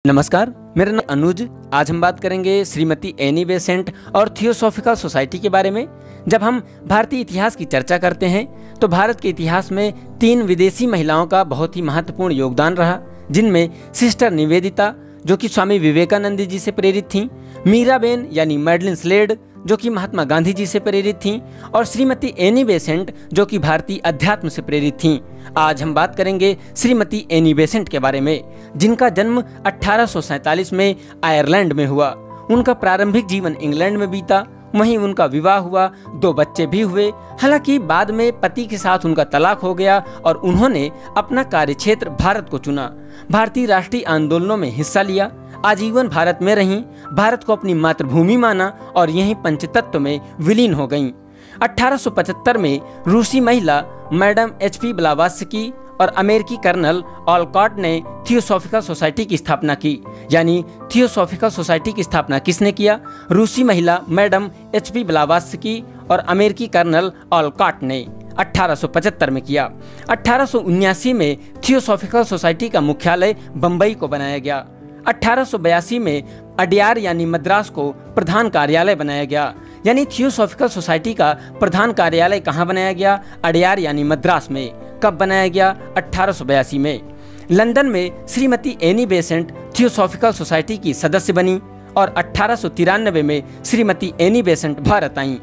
नमस्कार, मेरा नाम अनुज। आज हम बात करेंगे श्रीमती एनी बेसेंट और थियोसॉफिकल सोसाइटी के बारे में। जब हम भारतीय इतिहास की चर्चा करते हैं तो भारत के इतिहास में 3 विदेशी महिलाओं का बहुत ही महत्वपूर्ण योगदान रहा, जिनमें सिस्टर निवेदिता जो कि स्वामी विवेकानंद जी से प्रेरित थीं, मीराबेन यानी मैडलिन स्लेड जो कि महात्मा गांधी जी से प्रेरित थीं, और श्रीमती एनी बेसेंट जो कि भारतीय अध्यात्म से प्रेरित थीं। आज हम बात करेंगे श्रीमती एनी बेसेंट के बारे में, जिनका जन्म 1847 में आयरलैंड में हुआ। उनका प्रारंभिक जीवन इंग्लैंड में बीता, वहीं उनका विवाह हुआ, 2 बच्चे भी हुए। हालांकि बाद में पति के साथ उनका तलाक हो गया और उन्होंने अपना कार्यक्षेत्र भारत को चुना। भारतीय राष्ट्रीय आंदोलनों में हिस्सा लिया, आजीवन भारत में रहीं, भारत को अपनी मातृभूमि माना और यहीं पंचतत्व में विलीन हो गईं। 1875 में रूसी महिला मैडम HP ब्लावात्स्की और अमेरिकी कर्नल ऑलकॉट ने थियोसॉफिकल सोसाइटी की स्थापना की। यानी थियोसॉफिकल सोसाइटी की स्थापना किसने किया? रूसी महिला मैडम HP ब्लावात्स्की और अमेरिकी कर्नल ऑलकॉट ने 1875 में किया। 1879 में थियोसॉफिकल सोसाइटी का मुख्यालय बम्बई को बनाया गया। 1882 में अडयार यानी मद्रास को प्रधान कार्यालय बनाया गया। यानी थियोसॉफिकल सोसाइटी का प्रधान कार्यालय कहाँ बनाया गया? अडयार यानी मद्रास में। कब बनाया गया? 1882 में। लंदन में Shrimati Annie Besant theosophical society की सदस्य बनी और 1893 में श्रीमती एनी बेसेंट भारत आईं।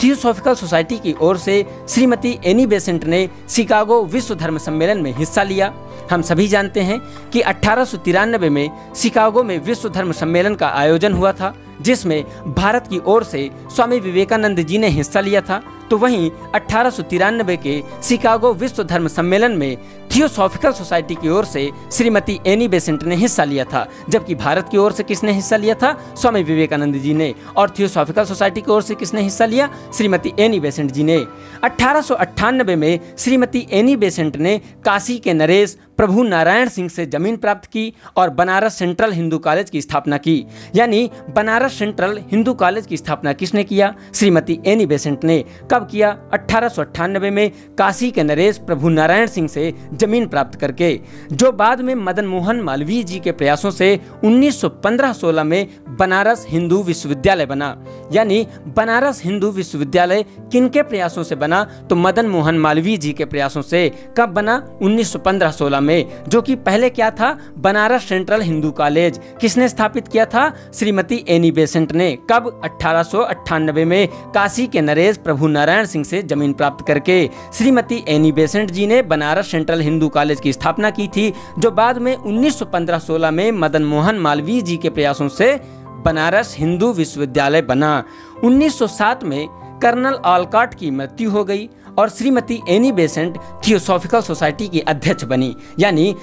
थियोसॉफिकल सोसाइटी की ओर से श्रीमती एनी बेसेंट ने शिकागो विश्व धर्म सम्मेलन में हिस्सा लिया। हम सभी जानते हैं कि 1893 में शिकागो में विश्व धर्म सम्मेलन का आयोजन हुआ था, जिसमें भारत की ओर से स्वामी विवेकानंद जी ने हिस्सा लिया था। तो वहीं 1893 के शिकागो विश्व धर्म सम्मेलन में थियोसॉफिकल सोसाइटी की ओर से श्रीमती एनी बेसेंट ने हिस्सा लिया था, जबकि भारत की ओर से किसने हिस्सा लिया था? स्वामी विवेकानंद जी ने। और थियोसॉफिकल सोसाइटी की ओर से किसने हिस्सा लिया? श्रीमती एनी बेसेंट जी ने। 1898 में श्रीमती एनी बेसेंट ने काशी के नरेश प्रभु नारायण सिंह से जमीन प्राप्त की और बनारस सेंट्रल हिंदू कॉलेज की स्थापना की। यानी बनारस सेंट्रल हिंदू कॉलेज की स्थापना किसने किया? श्रीमती एनी बेसेंट ने। कब किया? 1898 में काशी के नरेश प्रभु नारायण सिंह से जमीन प्राप्त करके, जो बाद में मदन मोहन मालवीय जी के प्रयासों से 1915-16 में बनारस हिंदू विश्वविद्यालय बना। यानी बनारस हिंदू विश्वविद्यालय किनके प्रयासों से बना? तो मदन मोहन मालवीय जी के प्रयासों से। कब बना? 1915-16 में, जो कि पहले क्या था? Banaras central Hindu college. किसने स्थापित किया था? श्रीमती एनी बेसेंट ने। कब? 1898 में काशी के नरेश प्रभु नारायण सिंह से जमीन प्राप्त करके श्रीमती एनी बेसेंट जी ने बनारस सेंट्रल हिंदू कॉलेज की स्थापना की थी, जो बाद में 1915-16 में मदन मोहन मालवीय जी के प्रयासों से बनारस हिंदू विश्वविद्यालय बना। 1907 में कर्नल ऑलकॉट की मृत्यु हो गई और Shrimati Annie Besant theosophical society की अध्यक्ष बनी। यानी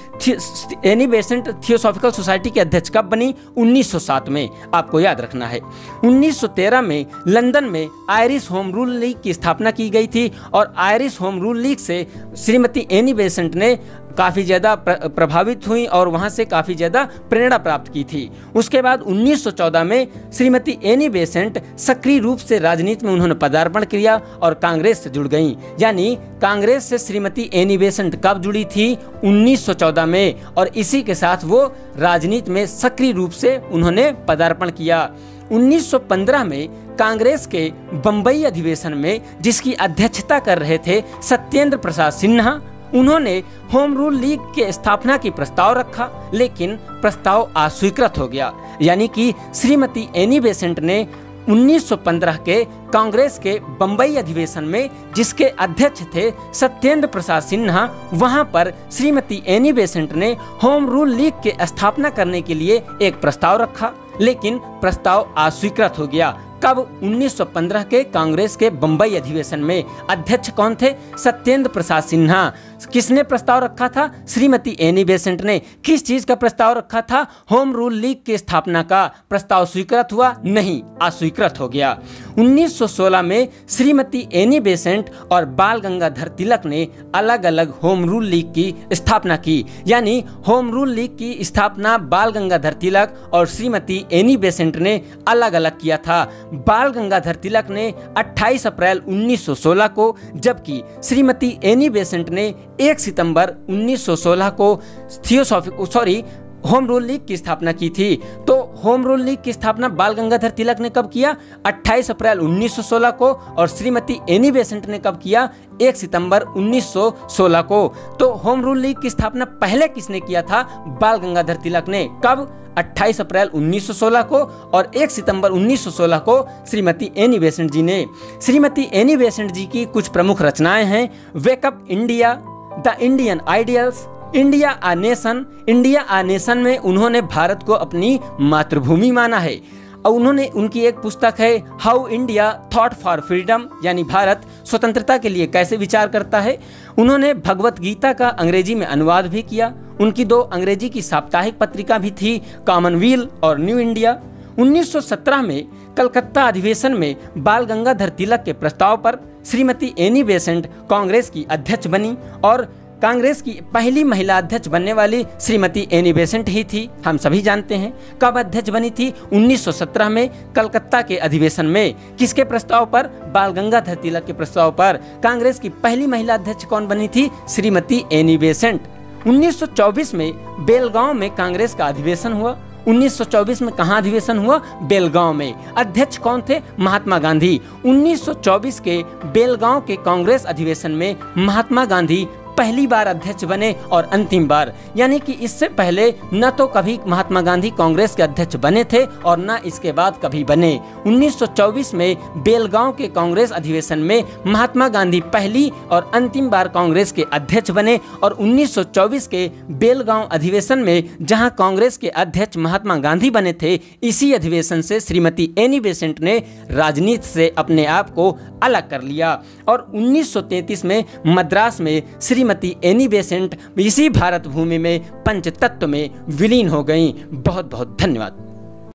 एनी बेसेंट थियोसॉफिकल सोसाइटी की अध्यक्ष कब बनी? 1907 में। आपको याद रखना है। 1913 में लंदन में आयरिश होम रूल लीग की स्थापना की गई थी और आयरिश होम रूल लीग से श्रीमती एनी बेसेंट ने काफ़ी ज़्यादा प्रभावित हुई और वहाँ से काफ़ी ज़्यादा प्रेरणा प्राप्त की थी। उसके बाद 1914 में श्रीमती एनी बेसेंट सक्रिय रूप से राजनीति में उन्होंने पदार्पण किया और कांग्रेस से जुड़ गईं। यानी कांग्रेस से श्रीमती एनी बेसेंट कब जुड़ी थी? 1914 में। और इसी के साथ वो राजनीति में सक्रिय रूप से उन्होंने पदार्पण किया। 1915 में कांग्रेस के बम्बई अधिवेशन में, जिसकी अध्यक्षता कर रहे थे सत्येंद्र प्रसाद सिन्हा, उन्होंने होम रूल लीग के स्थापना की प्रस्ताव रखा, लेकिन प्रस्ताव अस्वीकृत हो गया। यानी कि श्रीमती एनी बेसेंट ने 1915 के कांग्रेस के बम्बई अधिवेशन में, जिसके अध्यक्ष थे सत्येंद्र प्रसाद सिन्हा, वहां पर श्रीमती एनी बेसेंट ने होम रूल लीग के स्थापना करने के लिए एक प्रस्ताव रखा, लेकिन प्रस्ताव अस्वीकृत हो गया। कब? 1915 के कांग्रेस के बम्बई अधिवेशन में। अध्यक्ष कौन थे? सत्येंद्र प्रसाद सिन्हा। किसने प्रस्ताव रखा था? श्रीमती एनी बेसेंट ने। किस चीज का प्रस्ताव रखा था? होम रूल लीग की स्थापना का। प्रस्ताव स्वीकृत हुआ? नहीं, अस्वीकृत हो गया। 1916 में श्रीमती एनी बेसेंट और बाल गंगाधर तिलक ने अलग अलग होम रूल लीग की स्थापना की। यानी होम रूल लीग की स्थापना बाल गंगाधर तिलक और श्रीमती एनी बेसेंट ने अलग अलग किया था। बाल गंगाधर तिलक ने 28 अप्रैल 1916 को, जबकि श्रीमती एनी बेसेंट ने 1 सितंबर 1916 को होम रूल लीग की स्थापना की थी। तो होम रूल लीग की स्थापना बाल गंगाधर तिलक ने कब किया? 28 अप्रैल 1916 को। और श्रीमती एनी बेसेंट ने कब किया? 1 सितंबर 1916 को। तो होम रूल लीग की स्थापना पहले किसने किया था? बाल गंगाधर तिलक ने। कब? 28 अप्रैल 1916 को और 1 सितंबर 1916 को श्रीमती एनी बेसेंट जी ने। श्रीमती एनी बेसेंट जी की कुछ प्रमुख रचनाएं हैं: wake up India, the Indian ideals, India a nation. India a nation में उन्होंने भारत को अपनी मातृभूमि माना है। और उनकी एक पुस्तक है how India thought for freedom, यानी भारत स्वतंत्रता के लिए कैसे विचार करता है। उन्होंने भगवत गीता का अंग्रेजी में अनुवाद भी किया। उनकी 2 अंग्रेजी की साप्ताहिक पत्रिका भी थी, कॉमनवेल्थ और न्यू इंडिया। 1917 में कलकत्ता अधिवेशन में बाल गंगाधर तिलक के प्रस्ताव पर श्रीमती एनी बेसेंट कांग्रेस की अध्यक्ष बनी और कांग्रेस की पहली महिला अध्यक्ष बनने वाली श्रीमती एनी बेसेंट ही थी। हम सभी जानते हैं कब अध्यक्ष बनी थी? 1917 में कलकत्ता के अधिवेशन में। किसके प्रस्ताव पर? बाल गंगाधर तिलक के प्रस्ताव पर। कांग्रेस की पहली महिला अध्यक्ष कौन बनी थी? Shrimati Annie Besant. 1924 में बेलगांव में कांग्रेस का अधिवेशन हुआ। 1924 में कहाँ अधिवेशन हुआ? बेलगांव में। अध्यक्ष कौन थे? महात्मा गांधी। 1924 के बेलगांव के कांग्रेस अधिवेशन में महात्मा गांधी पहली बार अध्यक्ष बने और अंतिम बार, यानी कि इससे पहले न तो कभी महात्मा गांधी कांग्रेस के अध्यक्ष बने थे और न इसके बाद कभी बने। 1924 में बेलगांव के कांग्रेस अधिवेशन में महात्मा गांधी पहली और अंतिम बार कांग्रेस के अध्यक्ष बने और 1924 के बेलगांव अधिवेशन में जहां कांग्रेस के अध्यक्ष महात्मा गांधी बने थे, इसी अधिवेशन से श्रीमती एनी बेसेंट ने राजनीति से अपने आप को अलग कर लिया और 1933 में मद्रास में श्रीमती एनी बेसेंट इसी भारत भूमि में पंचतत्व में विलीन हो गईं। बहुत बहुत धन्यवाद।